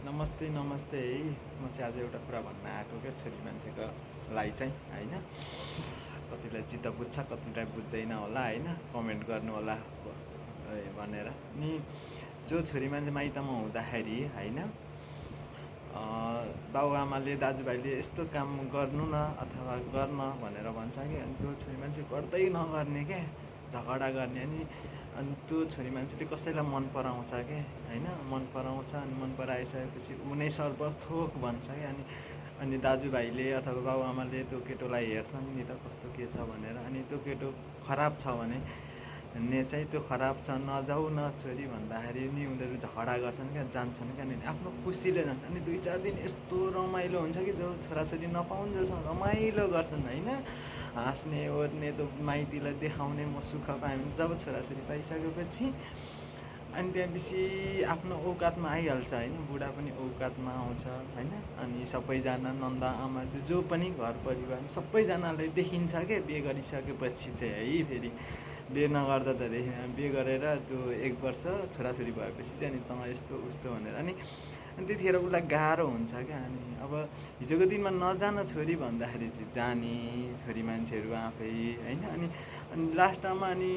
नमस्ते नमस्ते है। म चाहिँ आज एउटा कुरा भन्न आएको क्या छोरी मान्छेको लागि चाहिँ होइन। कतिलाई चित्त बुझ्छ कतिलाई बुझ्दैन होला होइन, कमेन्ट गर्नु होला भनेर नि। जो छोरी मान्छे माइतमा हुँदाखेरि होइन बाबुआमाले दाजुभाइले यस्तो काम गर्नु न अथवा गर्न भनेर भन्छ कि, अनि त्यो छोरी मान्छे गर्दै नगर्ने क्या, झगडा गर्ने। अनि त्यो छोरी मान्छेले कसैलाई मन पराउँछ क्या होइन, मन पराउँछ। अनि मन पराइसकेपछि ऊ नै सर्वथोक भन्छ क्या। अनि दाजुभाइले अथवा बाबुआमाले त्यो केटोलाई हेर्छन् नि त कस्तो के छ भनेर। अनि त्यो केटो खराब छ भने चाहिँ त्यो खराब छ नजाऊ न छोरी भन्दाखेरि नि उनीहरू झगडा गर्छन् क्या, जान्छन् क्या। अनि आफ्नो खुसीले जान्छ। अनि 2-4 दिन यस्तो रमाइलो हुन्छ कि जो छोराछोरी नपाउन्जेलसम्म रमाइलो गर्छन् होइन, हाँस्ने ओर्ने त्यो माइतीलाई देखाउने म सुख पाएँ भने। जब छोराछोरी पाइसकेपछि अनि त्यहाँपछि आफ्नो औकातमा आइहाल्छ होइन, बुढा पनि औकातमा आउँछ होइन। अनि सबैजना नन्दा आमा जो पनि घर परिवार सबैजनाले देखिन्छ क्या बिहे गरिसकेपछि चाहिँ है। फेरि बिहे नगर्दा त देखिन, बिहे गरेर त्यो 1 वर्ष छोराछोरी भएपछि चाहिँ अनि तँ यस्तो उस्तो भनेर अनि त्यतिखेर उसलाई गाह्रो हुन्छ क्या। अनि अब हिजोको दिनमा नजान छोरी भन्दाखेरि चाहिँ जाने छोरी मान्छेहरू आफै होइन। अनि लास्टमा अनि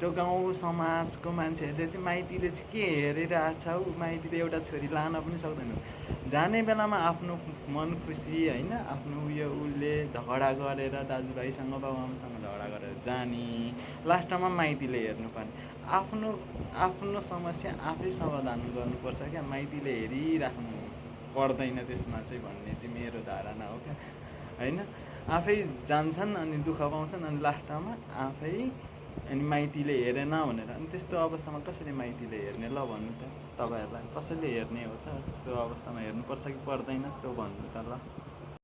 त्यो गाउँ समाजको मान्छेहरूले चाहिँ माइतीले चाहिँ के हेरेर आएको छ, माइतीले एउटा छोरी लान पनि सक्दैन। जाने बेलामा आफ्नो मन खुसी होइन, आफ्नो उसले झगडा गरेर दाजुभाइसँग बाबुआमासँग झगडा गरेर जाने, लास्टमा माइतीले हेर्नुपर्ने। आफ्नो समस्या आफै समाधान गर्नुपर्छ क्या, माइतीले हेरिराख्नु पर्दैन त्यसमा चाहिँ भन्ने चाहिँ मेरो धारणा हो क्या होइन। आफै जान्छन् अनि दुःख पाउँछन् अनि लास्टमा आफै अनि माइतीले हेरेन भनेर। अनि त्यस्तो अवस्थामा कसरी माइतीले हेर्ने ल भन्नु त, तपाईँहरूलाई कसैले हेर्ने हो त? त्यो अवस्थामा हेर्नुपर्छ कि पर्दैन त्यो भन्नु त ल।